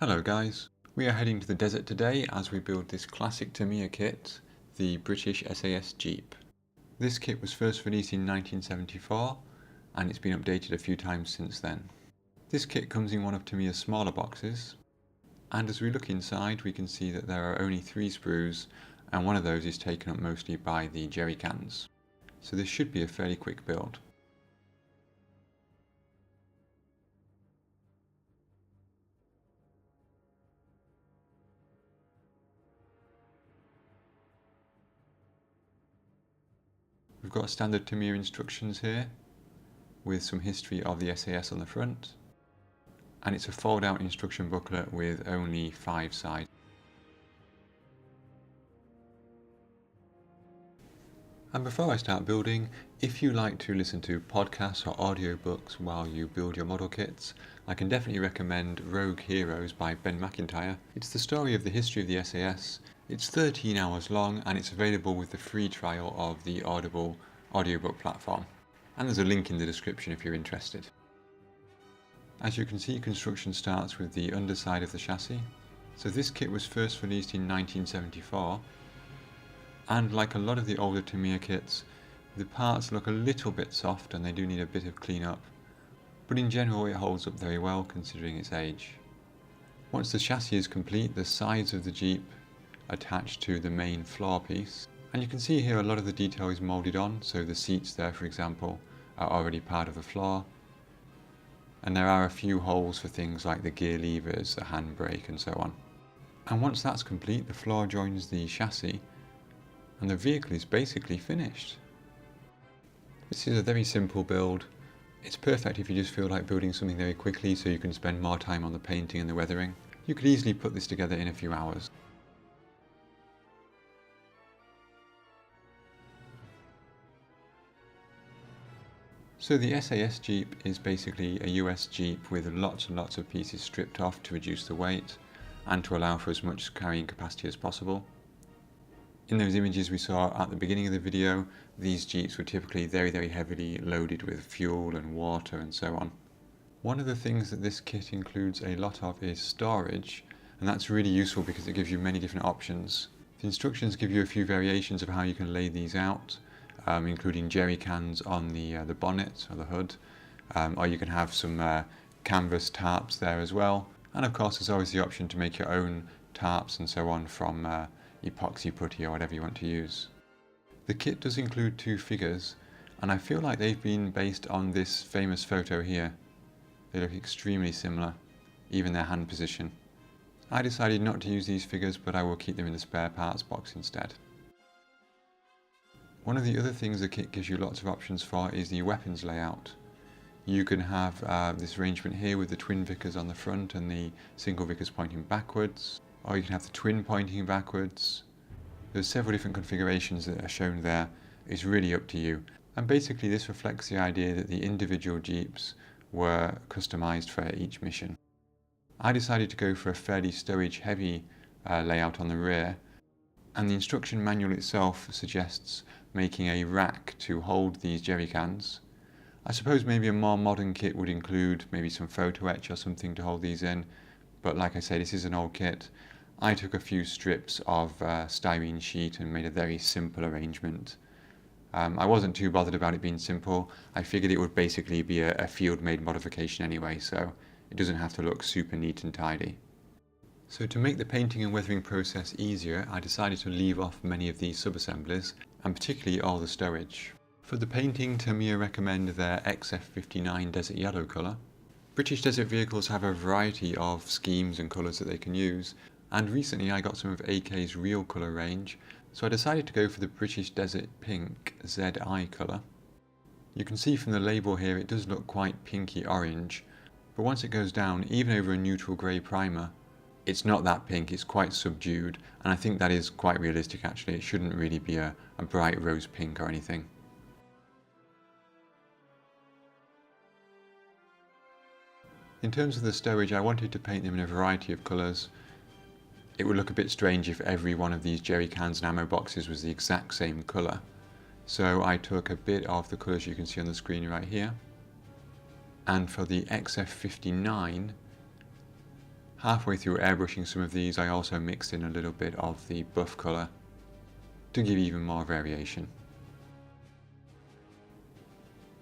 Hello guys, we are heading to the desert today as we build this classic Tamiya kit, the British SAS Jeep. This kit was first released in 1974 and it's been updated a few times since then. This kit comes in one of Tamiya's smaller boxes, and as we look inside we can see that there are only 3 sprues and one of those is taken up mostly by the jerry cans. So this should be a fairly quick build. We've got standard Tamiya instructions here with some history of the SAS on the front, and it's a fold out instruction booklet with only 5 sides. And before I start building, if you like to listen to podcasts or audiobooks while you build your model kits, I can definitely recommend Rogue Heroes by Ben McIntyre. It's the story of the history of the SAS. It's 13 hours long and it's available with the free trial of the Audible audiobook platform. And there's a link in the description if you're interested. As you can see, construction starts with the underside of the chassis. So this kit was first released in 1974. And like a lot of the older Tamiya kits, the parts look a little bit soft and they do need a bit of cleanup, but in general it holds up very well considering its age. Once the chassis is complete, the sides of the Jeep attach to the main floor piece, and you can see here a lot of the detail is moulded on, so the seats there for example are already part of the floor, and there are a few holes for things like the gear levers, the handbrake and so on. And once that's complete, the floor joins the chassis and the vehicle is basically finished. This is a very simple build. It's perfect if you just feel like building something very quickly so you can spend more time on the painting and the weathering. You could easily put this together in a few hours. So the SAS Jeep is basically a US Jeep with lots and lots of pieces stripped off to reduce the weight and to allow for as much carrying capacity as possible. In those images we saw at the beginning of the video, these Jeeps were typically very heavily loaded with fuel and water and so on. One of the things that this kit includes a lot of is storage, and that's really useful because it gives you many different options. The instructions give you a few variations of how you can lay these out, including jerry cans on the bonnet or the hood, or you can have some canvas tarps there as well, and of course there's always the option to make your own tarps and so on from epoxy putty or whatever you want to use. The kit does include 2 figures, and I feel like they've been based on this famous photo here. They look extremely similar, even their hand position. I decided not to use these figures, but I will keep them in the spare parts box instead. One of the other things the kit gives you lots of options for is the weapons layout. You can have this arrangement here with the twin Vickers on the front and the single Vickers pointing backwards, or you can have the twin pointing backwards. There's several different configurations that are shown there. It's really up to you. And basically this reflects the idea that the individual Jeeps were customized for each mission. I decided to go for a fairly stowage heavy layout on the rear, and the instruction manual itself suggests making a rack to hold these jerry cans. I suppose maybe a more modern kit would include maybe some photo etch or something to hold these in, but like I say, this is an old kit. I took a few strips of styrene sheet and made a very simple arrangement. I wasn't too bothered about it being simple. I figured it would basically be a field-made modification anyway, so it doesn't have to look super neat and tidy. So to make the painting and weathering process easier, I decided to leave off many of these sub-assemblies, and particularly all the stowage. For the painting, Tamiya recommend their XF59 Desert Yellow colour. British desert vehicles have a variety of schemes and colours that they can use, and recently I got some of AK's real colour range, so I decided to go for the British Desert Pink ZI colour. You can see from the label here it does look quite pinky orange, but once it goes down, even over a neutral grey primer, it's not that pink, it's quite subdued, and I think that is quite realistic actually. It shouldn't really be a bright rose pink or anything. In terms of the stowage, I wanted to paint them in a variety of colours. It would look a bit strange if every one of these jerry cans and ammo boxes was the exact same colour. So I took a bit of the colours you can see on the screen right here. And for the XF59, Halfway through airbrushing some of these, I also mixed in a little bit of the buff colour to give even more variation.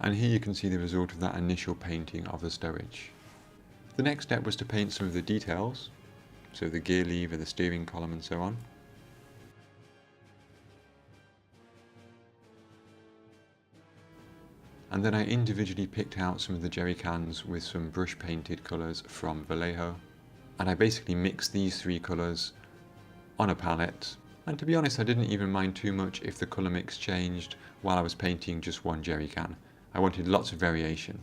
And here you can see the result of that initial painting of the stowage. The next step was to paint some of the details, so the gear lever, the steering column and so on. And then I individually picked out some of the jerry cans with some brush painted colours from Vallejo. And I basically mixed these three colours on a palette. And to be honest, I didn't even mind too much if the colour mix changed while I was painting just one jerry can. I wanted lots of variation.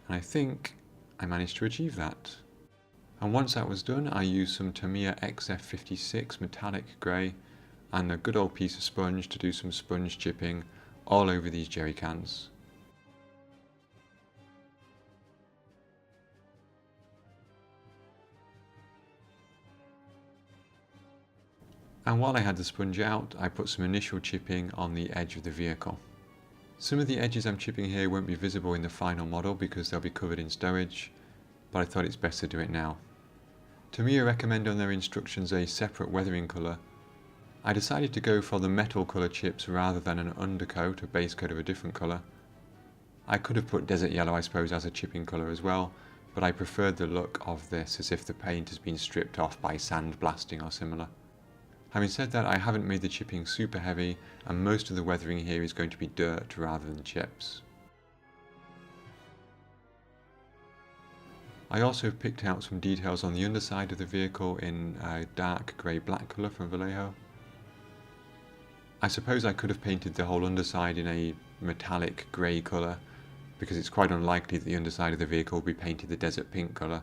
And I think I managed to achieve that. And once that was done, I used some Tamiya XF56 metallic grey and a good old piece of sponge to do some sponge chipping all over these jerry cans. And while I had the sponge out, I put some initial chipping on the edge of the vehicle. Some of the edges I'm chipping here won't be visible in the final model because they'll be covered in stowage, but I thought it's best to do it now. Tamiya recommend on their instructions a separate weathering colour. I decided to go for the metal colour chips rather than an undercoat or base coat of a different colour. I could have put desert yellow I suppose as a chipping colour as well, but I preferred the look of this as if the paint has been stripped off by sand blasting or similar. Having said that, I haven't made the chipping super heavy and most of the weathering here is going to be dirt rather than chips. I also picked out some details on the underside of the vehicle in a dark grey-black colour from Vallejo. I suppose I could have painted the whole underside in a metallic grey colour because it's quite unlikely that the underside of the vehicle will be painted the desert pink colour.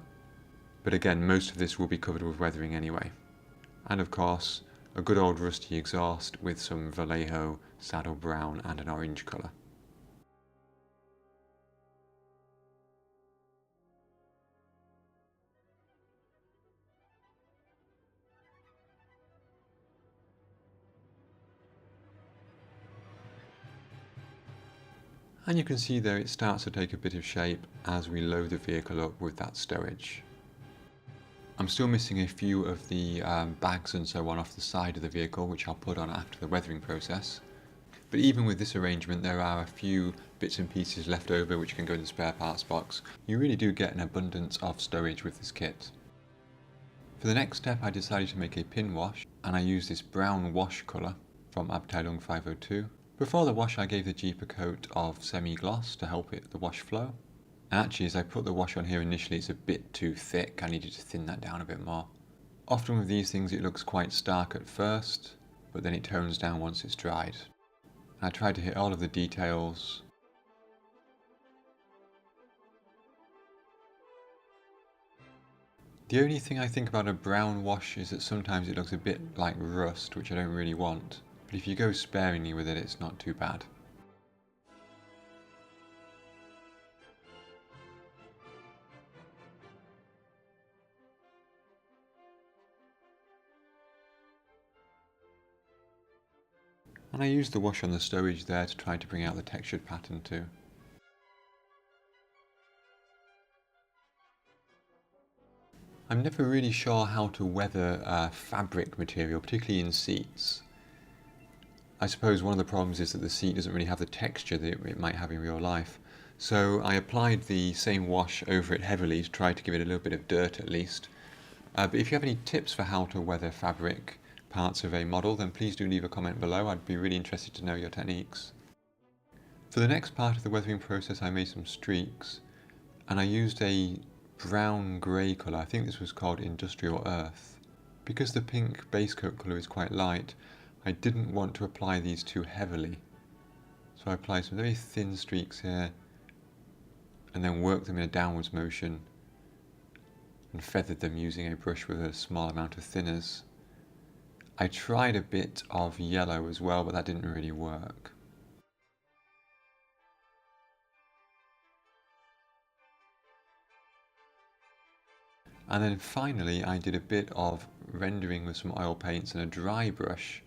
But again, most of this will be covered with weathering anyway. And of course, a good old rusty exhaust with some Vallejo saddle brown and an orange colour. And you can see there it starts to take a bit of shape as we load the vehicle up with that stowage. I'm still missing a few of the bags and so on off the side of the vehicle, which I'll put on after the weathering process. But even with this arrangement, there are a few bits and pieces left over which can go in the spare parts box. You really do get an abundance of stowage with this kit. For the next step, I decided to make a pin wash, and I used this brown wash colour from Abteilung 502. Before the wash, I gave the Jeep a coat of semi-gloss to help the wash flow. And actually, as I put the wash on here initially, it's a bit too thick. I needed to thin that down a bit more. Often with these things, it looks quite stark at first, but then it tones down once it's dried. I tried to hit all of the details. The only thing I think about a brown wash is that sometimes it looks a bit like rust, which I don't really want. But if you go sparingly with it, it's not too bad. And I used the wash on the stowage there to try to bring out the textured pattern too. I'm never really sure how to weather fabric material, particularly in seats. I suppose one of the problems is that the seat doesn't really have the texture that it might have in real life. So I applied the same wash over it heavily to try to give it a little bit of dirt at least. But if you have any tips for how to weather fabric parts of a model, then please do leave a comment below. I'd be really interested to know your techniques. For the next part of the weathering process, I made some streaks, and I used a brown grey colour. I think this was called Industrial Earth. Because the pink base coat colour is quite light, I didn't want to apply these too heavily. So I applied some very thin streaks here, and then worked them in a downwards motion, and feathered them using a brush with a small amount of thinners. I tried a bit of yellow as well, but that didn't really work. And then finally I did a bit of rendering with some oil paints and a dry brush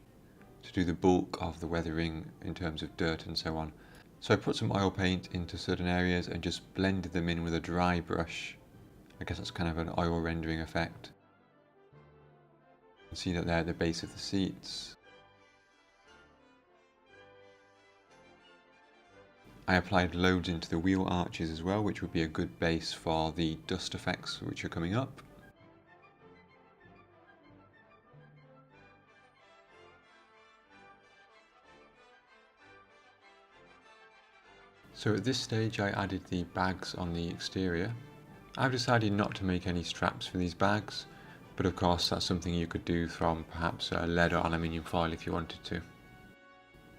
to do the bulk of the weathering in terms of dirt and so on. So I put some oil paint into certain areas and just blended them in with a dry brush, I guess that's kind of an oil rendering effect. You can see that they're at the base of the seats. I applied loads into the wheel arches as well, which would be a good base for the dust effects which are coming up. So at this stage I added the bags on the exterior. I've decided not to make any straps for these bags, but of course that's something you could do from perhaps lead or aluminium foil if you wanted to.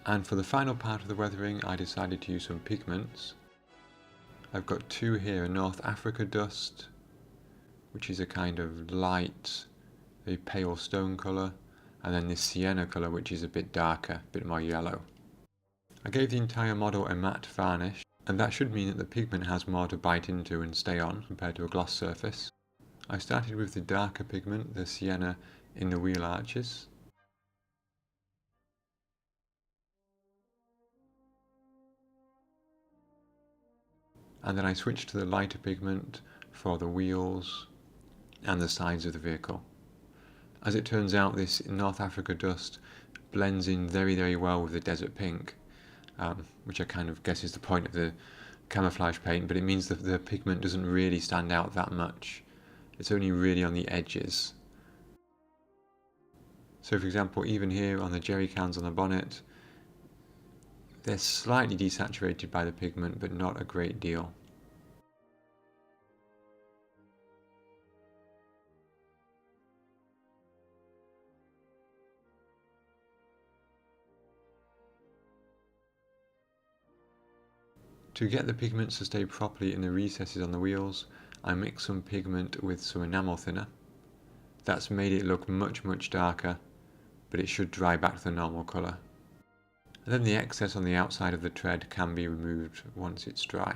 And for the final part of the weathering I decided to use some pigments. I've got two here, a North Africa dust, which is a kind of light, very pale stone colour, and then this sienna colour which is a bit darker, a bit more yellow. I gave the entire model a matte varnish, and that should mean that the pigment has more to bite into and stay on compared to a gloss surface. I started with the darker pigment, the sienna, in the wheel arches. And then I switched to the lighter pigment for the wheels and the sides of the vehicle. As it turns out, this North Africa dust blends in very, very well with the desert pink. Which I kind of guess is the point of the camouflage paint, but it means that the pigment doesn't really stand out that much. It's only really on the edges. So for example, even here on the jerry cans on the bonnet, they're slightly desaturated by the pigment, but not a great deal. To get the pigments to stay properly in the recesses on the wheels, I mixed some pigment with some enamel thinner. That's made it look much darker, but it should dry back to the normal colour. And then the excess on the outside of the tread can be removed once it's dry.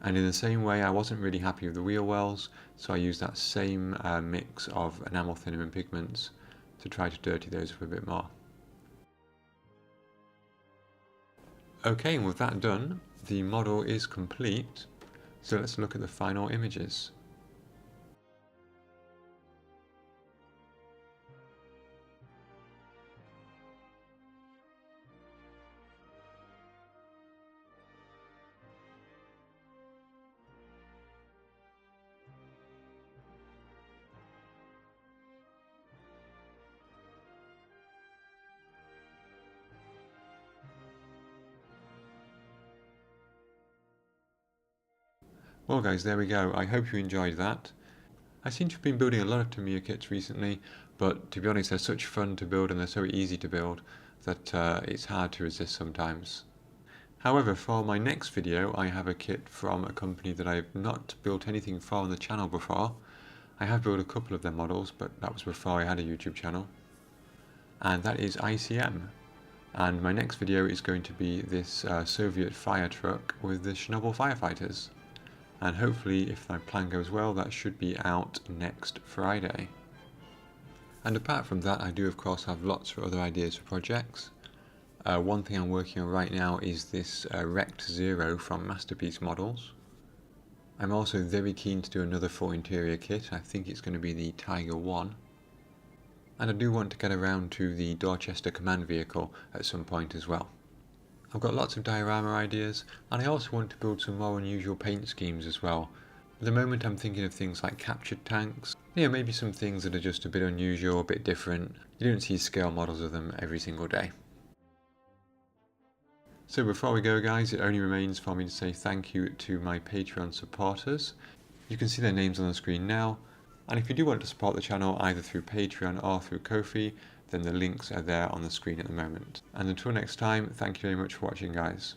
And in the same way, I wasn't really happy with the wheel wells, so I used that same mix of enamel thinner and pigments to try to dirty those up a bit more. Okay, and with that done, the model is complete, so let's look at the final images. Well guys, there we go. I hope you enjoyed that. I seem to have been building a lot of Tamiya kits recently, but to be honest, they're such fun to build and they're so easy to build that it's hard to resist sometimes. However, for my next video, I have a kit from a company that I've not built anything for on the channel before. I have built a couple of their models, but that was before I had a YouTube channel. And that is ICM. And my next video is going to be this Soviet fire truck with the Chernobyl firefighters. And hopefully, if my plan goes well, that should be out next Friday. And apart from that, I do of course have lots of other ideas for projects. One thing I'm working on right now is this Rect Zero from Masterpiece Models. I'm also very keen to do another full interior kit. I think it's going to be the Tiger 1. And I do want to get around to the Dorchester command vehicle at some point as well. I've got lots of diorama ideas, and I also want to build some more unusual paint schemes as well. At the moment I'm thinking of things like captured tanks, maybe some things that are just a bit unusual, a bit different. You don't see scale models of them every single day. So before we go guys, it only remains for me to say thank you to my Patreon supporters. You can see their names on the screen now, and if you do want to support the channel either through Patreon or through Ko-fi, then the links are there on the screen at the moment. And until next time, thank you very much for watching guys.